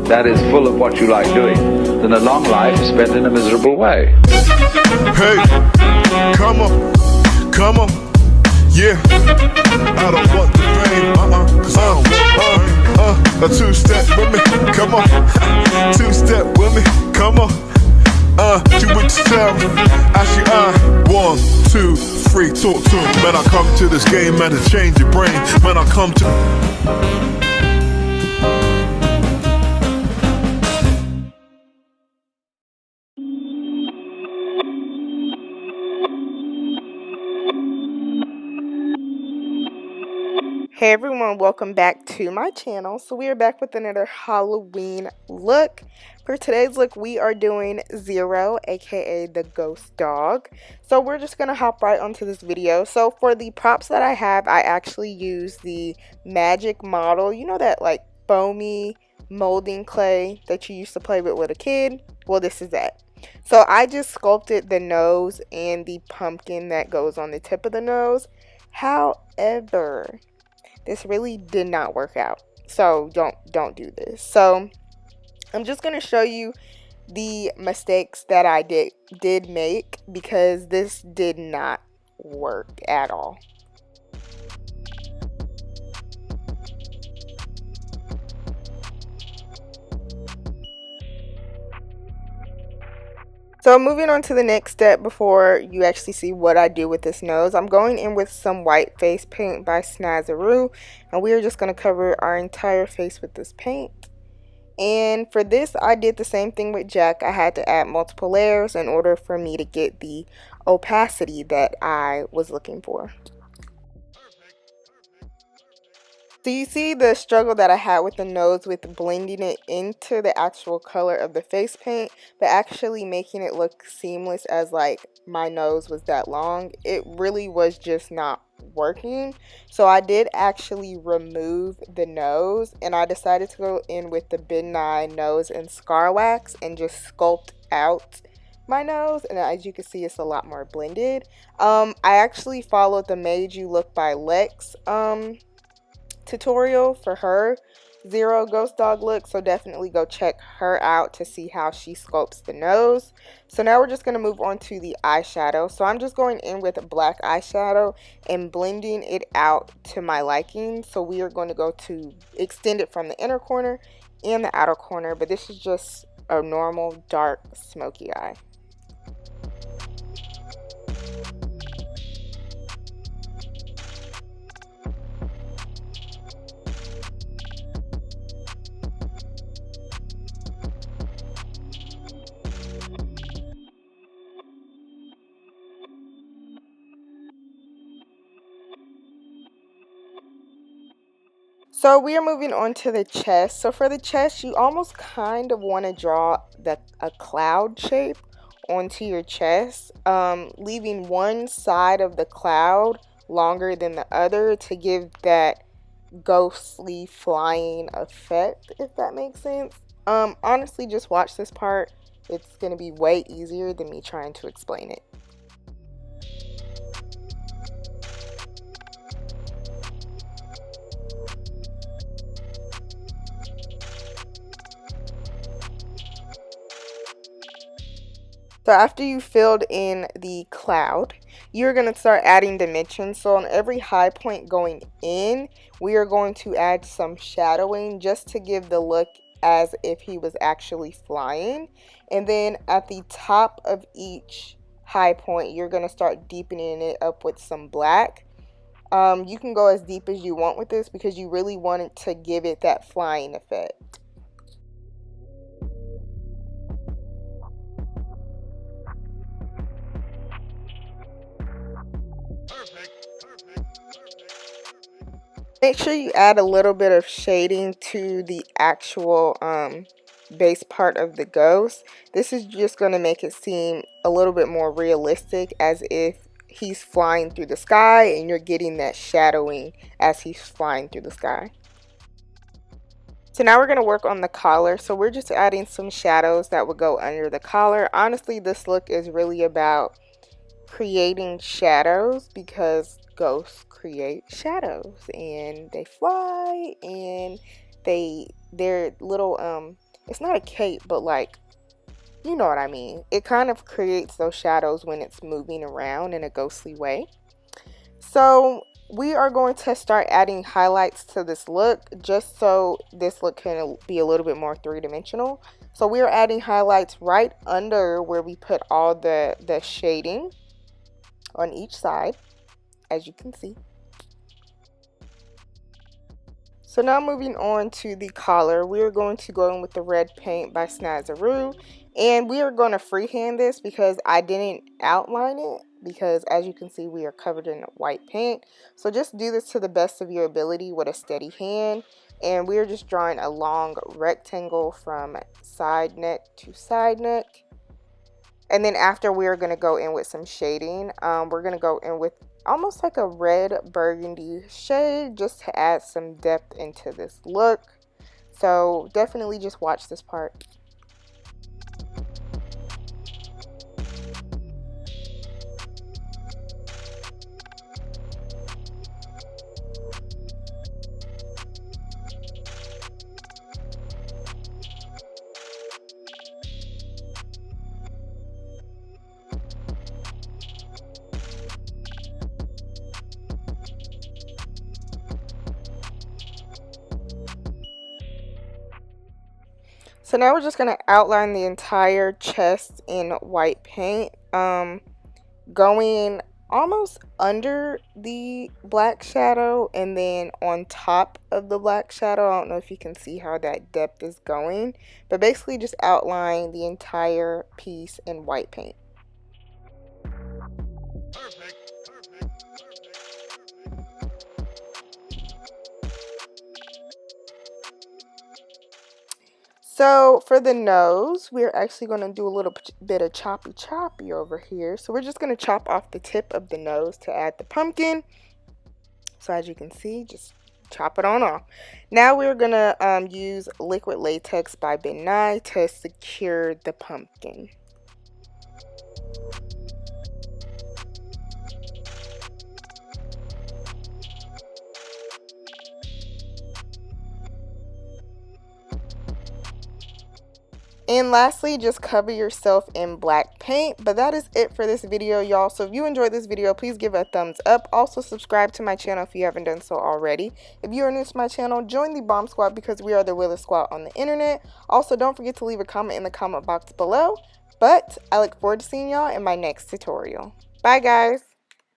that is full of what you like doing, than a long life spent in a miserable way. Hey, come on, yeah. I don't want the fame, cause I don't want a two-step with me, come on. Two-step with me, come on. Do what you tell me. Actually, 1, 2, 3, talk to me. Man, I come to this game, man, to change your brain. Man, I come to... Hey everyone, welcome back to my channel. So we are back with another Halloween look. For today's look, we are doing Zero, aka the ghost dog. So we're just gonna hop right onto this video. So for the props that I have, I actually use the magic model. You know that like foamy molding clay that you used to play with a kid? Well, this is that. So I just sculpted the nose and the pumpkin that goes on the tip of the nose. However, this really did not work out, so don't do this. So I'm just going to show you the mistakes that I did make, because this did not work at all. So moving on to the next step before you actually see what I do with this nose, I'm going in with some white face paint by Snazaroo, and we are just going to cover our entire face with this paint. And for this, I did the same thing with Jack. I had to add multiple layers in order for me to get the opacity that I was looking for. So you see the struggle that I had with the nose with blending it into the actual color of the face paint, but actually making it look seamless as like my nose was that long. It really was just not working. So I did actually remove the nose, and I decided to go in with the B.O.M.B nose and scar wax and just sculpt out my nose, and as you can see, it's a lot more blended. I actually followed the Made You Look by Lex tutorial for her Zero ghost dog look, so definitely go check her out to see how she sculpts the nose. So now we're just going to move on to the eyeshadow. So I'm just going in with a black eyeshadow and blending it out to my liking. So we are going to go to extend it from the inner corner and the outer corner, but this is just a normal dark smoky eye. So we are moving on to the chest. So for the chest, you almost kind of want to draw a cloud shape onto your chest, leaving one side of the cloud longer than the other to give that ghostly flying effect, if that makes sense. Honestly, just watch this part. It's going to be way easier than me trying to explain it. So after you filled in the cloud, you're going to start adding dimensions. So on every high point going in, we are going to add some shadowing just to give the look as if he was actually flying. And then at the top of each high point, you're going to start deepening it up with some black. You can go as deep as you want with this because you really want it to give it that flying effect. Make sure you add a little bit of shading to the actual base part of the ghost. This is just going to make it seem a little bit more realistic, as if he's flying through the sky and you're getting that shadowing as he's flying through the sky. So now we're going to work on the collar. So we're just adding some shadows that would go under the collar. Honestly, this look is really about creating shadows because ghosts create shadows and they fly and they're little, it's not a cape, but like, you know what I mean. It kind of creates those shadows when it's moving around in a ghostly way. So we are going to start adding highlights to this look, just so this look can be a little bit more three-dimensional. So we are adding highlights right under where we put all the shading on each side, as you can see. So now moving on to the collar, we are going to go in with the red paint by Snazaroo, and we are going to freehand this because I didn't outline it, because as you can see we are covered in white paint. So just do this to the best of your ability with a steady hand, and we are just drawing a long rectangle from side neck to side neck. And then after, we're going to go in with some shading. We're going to go in with almost like a red burgundy shade just to add some depth into this look. So definitely just watch this part. So now we're just going to outline the entire chest in white paint, going almost under the black shadow and then on top of the black shadow. I don't know if you can see how that depth is going, but basically just outline the entire piece in white paint. Perfect. So for the nose, we're actually going to do a little bit of choppy over here. So we're just going to chop off the tip of the nose to add the pumpkin. So as you can see, just chop it on off. Now we're going to use liquid latex by Banila to secure the pumpkin. And lastly, just cover yourself in black paint. But that is it for this video, y'all. So if you enjoyed this video, please give it a thumbs up. Also, subscribe to my channel if you haven't done so already. If you are new to my channel, join the B.O.M.B Squad because we are the realest squad on the internet. Also, don't forget to leave a comment in the comment box below. But I look forward to seeing y'all in my next tutorial. Bye, guys.